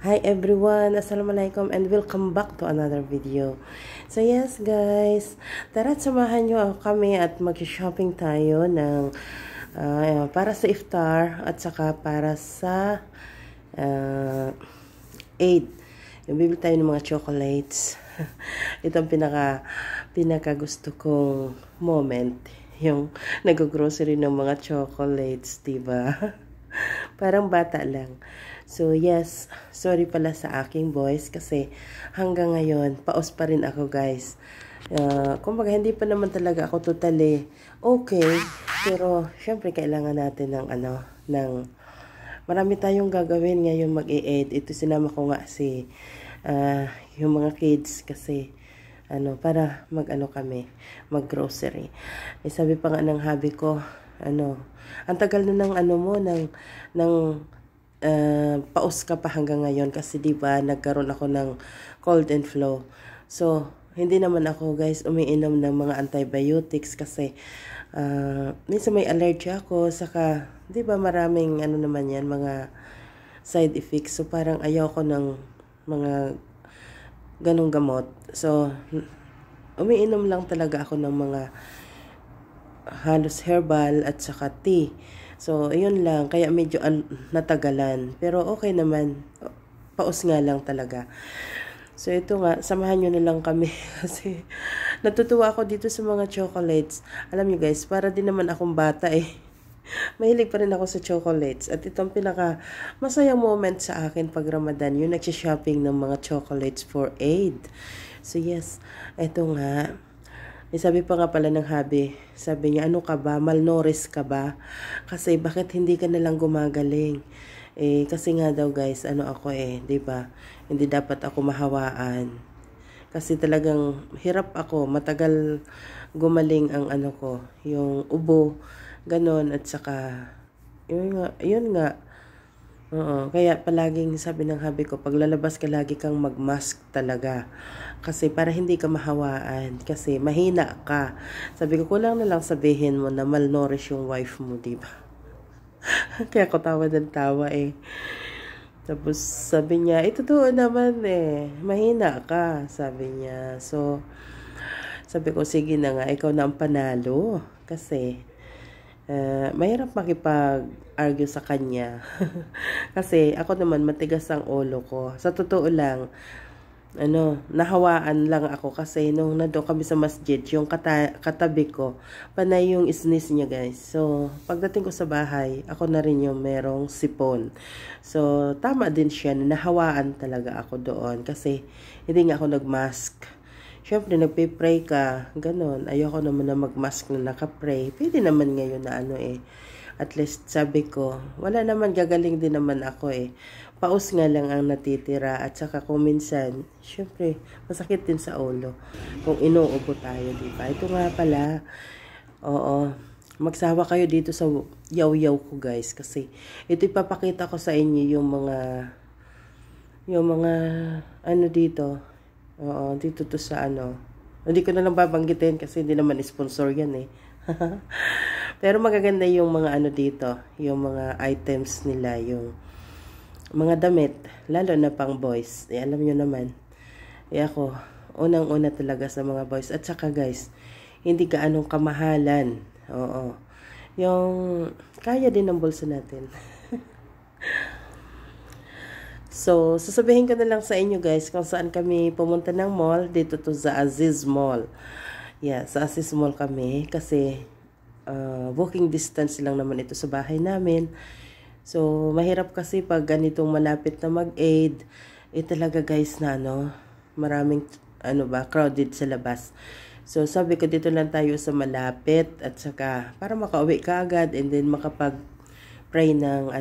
Hi everyone, Assalamualaikum and welcome back to another video. So yes guys, tara't samahan nyo kami at mag-shopping tayo ng para sa iftar at saka para sa Eid. Yung bibili tayo ng mga chocolates. Ito ang pinaka gusto kong moment. Yung nag-grocery ng mga chocolates, diba? Parang bata lang. So yes, sorry pala sa aking voice kasi hanggang ngayon, paos pa rin ako guys. Kumbaga hindi pa naman talaga ako totally okay. Pero syempre kailangan natin ng marami tayong gagawin ngayon mag-e-ed. Ito sinama ko nga si yung mga kids kasi para kami, mag-grocery. Sabi pa nga ng hubby ko, ang tagal na ng paus ka pa hanggang ngayon kasi diba nagkaroon ako ng cold and flu. So, hindi naman ako guys umiinom ng mga antibiotics kasi minsan may allergy ako saka diba maraming naman yan, mga side effects. So, parang ayaw ko ng mga ganong gamot. So, umiinom lang talaga ako ng mga halos herbal at saka tea. So, ayun lang. Kaya medyo natagalan. Pero okay naman. Paus nga lang talaga. So, ito nga. Samahan nyo na lang kami. Kasi natutuwa ako dito sa mga chocolates. Alam nyo guys, para din naman akong bata eh. Mahilig pa rin ako sa chocolates. At itong pinaka masayang moment sa akin pag Ramadan, yung nagsha-shopping ng mga chocolates for Eid. So, yes. Ito nga. Sabi pa nga pala ng hubby, sabi niya, ano ka ba? Malnourished ka ba? Kasi bakit hindi ka nalang gumagaling? Kasi nga daw guys, ako diba? Hindi dapat ako mahawaan. Kasi talagang hirap ako, matagal gumaling ang ko, yung ubo, ganon, at saka, yun nga. Kaya palaging sabi ng hubby ko, pag lalabas ka lagi kang mag-mask talaga. Kasi para hindi ka mahawaan. Kasi mahina ka. Sabi ko, kulang na lang sabihin mo na malnourished yung wife mo, diba? Kaya ko tawa ng tawa eh. Tapos sabi niya, totoo naman mahina ka, sabi niya. So, sabi ko, sige na nga, ikaw na ang panalo. Kasi, mahirap makipag-argue sa kanya. Kasi ako naman matigas ang ulo ko. Sa totoo lang, nahawaan lang ako kasi nung nandoon kami sa masjid, yung katabi ko, panay yung isnis niya guys. So, pagdating ko sa bahay, ako na rin yung merong sipon. So, tama din siya, nahawaan talaga ako doon kasi hindi nga ako nagmask. Siyempre, nagpe-pray ka, ganon. Ayoko naman na mag-mask na naka-pray. Pwede naman ngayon na At least, sabi ko, wala naman, gagaling din naman ako Paus nga lang ang natitira. At saka kung minsan, siyempre, masakit din sa ulo. Kung inuubo tayo, diba? Ito nga pala, oo, magsawa kayo dito sa yaw-yaw ko guys. Kasi, ito ipapakita ko sa inyo yung mga dito. Oo, dito to sa Hindi ko na lang babanggitin kasi hindi naman sponsor yan Pero magaganda yung mga dito, yung mga items nila, yung mga damit, lalo na pang boys. Alam nyo naman. Ako, unang-una talaga sa mga boys. At saka guys, hindi gaanong kamahalan. Oo. Yung kaya din ng bulsa natin. So, sasabihin ko na lang sa inyo guys kung saan kami pumunta ng mall. Dito to sa Aziz Mall. Yeah, sa Aziz Mall kami kasi walking distance lang naman ito sa bahay namin. So, mahirap kasi pag ganitong malapit na mag-aid. Talaga guys na maraming crowded sa labas. So, sabi ko dito lang tayo sa malapit at saka para makauwi ka agad and then makapag-pray ng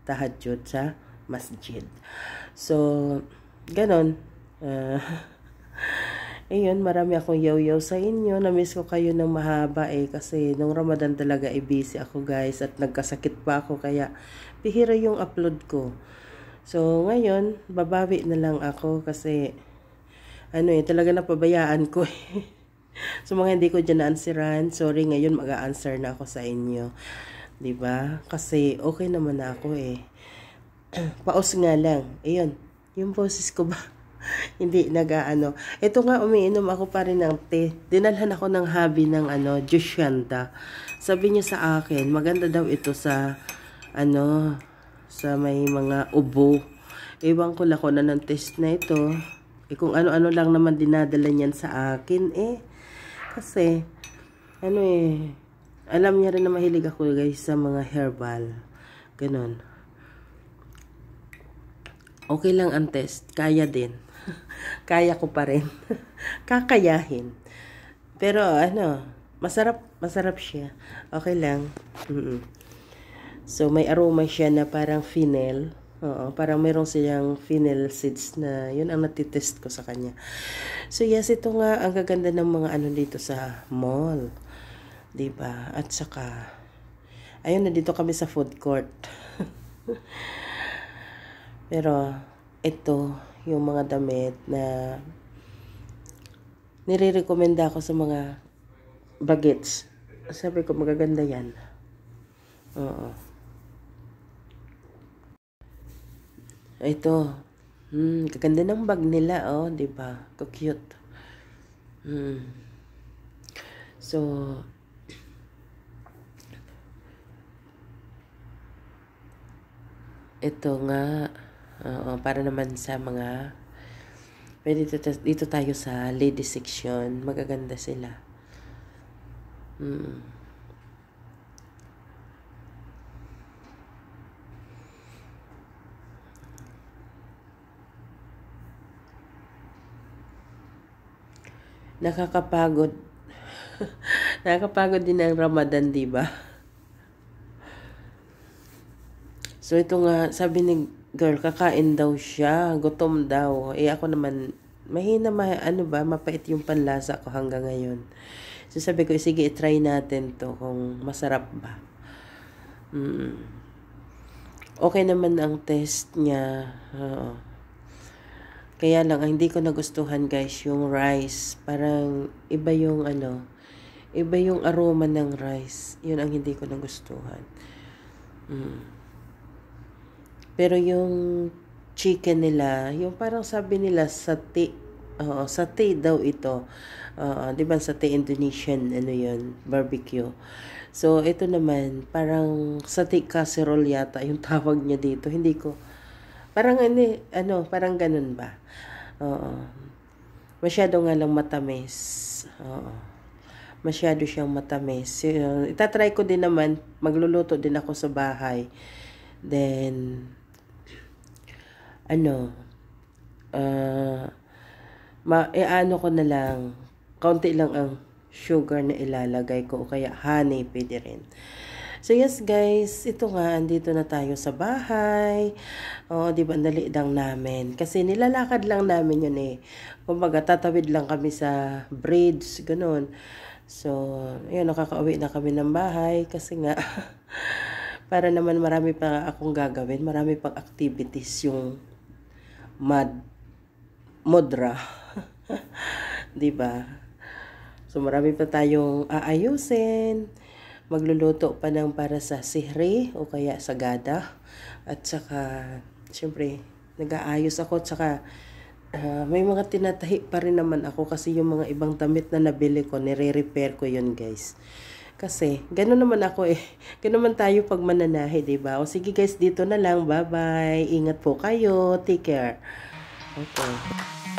tahajjud sa masjid. So, ganon. Ayun, marami akong yaw-yaw sa inyo. Namiss ko kayo ng mahaba kasi nung Ramadan talaga busy ako guys at nagkasakit pa ako kaya bihira yung upload ko. So, ngayon, babawi na lang ako kasi talaga napabayaan ko So, mga hindi ko dyan na-answeran, sorry, ngayon mag-a-answer na ako sa inyo. 'Di ba? Kasi okay naman na ako Paus nga lang. Ayun. Yung boses ko ba? Hindi nag-ano. Ito nga, umiinom ako pa rin ng tea. Dinalhan ako ng hubby ng Jusyanta. Sabi niya sa akin, maganda daw ito sa sa may mga ubo. Ewan ko lang kung ng test na ito. Kung ano-ano lang naman dinadala niyan sa akin Kasi, alam niya rin na mahilig ako guys sa mga herbal. Ganon. Okay lang ang test. Kaya din. Kaya ko pa rin. Kakayahin. Pero masarap siya. Okay lang. So may aroma siya na parang fennel. Oo, parang mayroong siyang fennel seeds na yun ang natitest ko sa kanya. So yes, ito nga ang gaganda ng mga dito sa mall. 'Di ba? At saka ayun, na dito kami sa food court. Pero ito yung mga damit na nire-recommenda ko sa mga bagets. Sabi ko magaganda yan. Oo. Ito. Gaganda ng bag nila, di ba? Cute. So ito nga, para naman sa mga, pwede dito tayo sa lady section, magaganda sila. Nakakapagod. Nakakapagod din ang Ramadan, di ba? So ito nga, sabi ni girl, kakain daw siya, gutom daw. Ako naman, mahina mapait yung panlasa ko hanggang ngayon. So sabi ko, sige, try natin to kung masarap ba. Okay naman ang test niya. Kaya lang, hindi ko nagustuhan guys yung rice. Parang iba yung iba yung aroma ng rice. Yun ang hindi ko nagustuhan. Pero yung chicken nila, yung parang sabi nila sate. Sate daw ito. 'Di ba sate Indonesian yun, barbecue. So ito naman parang sate casserole yata yung tawag niya dito. Hindi ko parang parang ganun ba. Masyado nga lang matamis. Masyado siyang matamis. Itatry ko din naman, magluluto din ako sa bahay. Then ko na lang, kaunti lang ang sugar na ilalagay ko o kaya honey pwede rin. So yes guys, ito nga, andito na tayo sa bahay. Di ba, dali lang namin. Kasi nilalakad lang namin yun Kumbaga, tatawid lang kami sa bridge, ganun. So, yun, nakakauwi na kami ng bahay kasi nga, para naman marami pa akong gagawin, marami pang activities yung mudra. 'Di ba? So marami pa tayong aayusin. Magluluto pa ng para sa sihri o kaya sagada. At saka syempre nag-aayos ako at saka may mga tinatahi pa rin naman ako kasi yung mga ibang damit na nabili ko, nire-repair ko yun guys. Kasi, gano'n naman ako Gano'n naman tayo pag mananahe, diba? O sige guys, dito na lang. Bye-bye. Ingat po kayo. Take care. Okay.